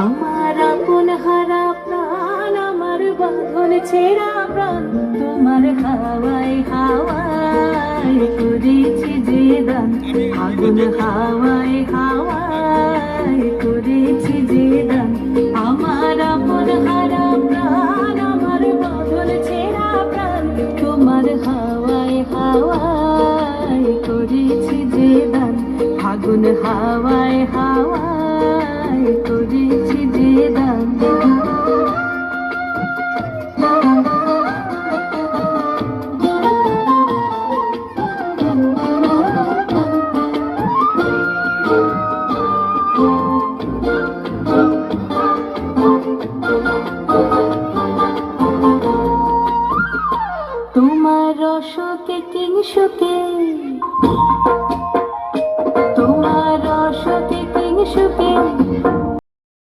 আমার আপন হারা প্রাণ, আমার বাঁধন ছেঁড়া প্রাণ, তোমার হাওয়ায় হাওয়ায় করেছি যে দান। আগুন হাওয়ায় হাওয়ায় করেছি যে দান। আমার আপন হারা প্রাণ, আমার বাঁধন ছেঁড়া প্রাণ, তোমার হাওয়ায় হাওয়ায় করেছি যে দান। আগুন হাওয়ায় হাওয়ায় করেছি যে দান। তোমার অশোকে কিংশোকে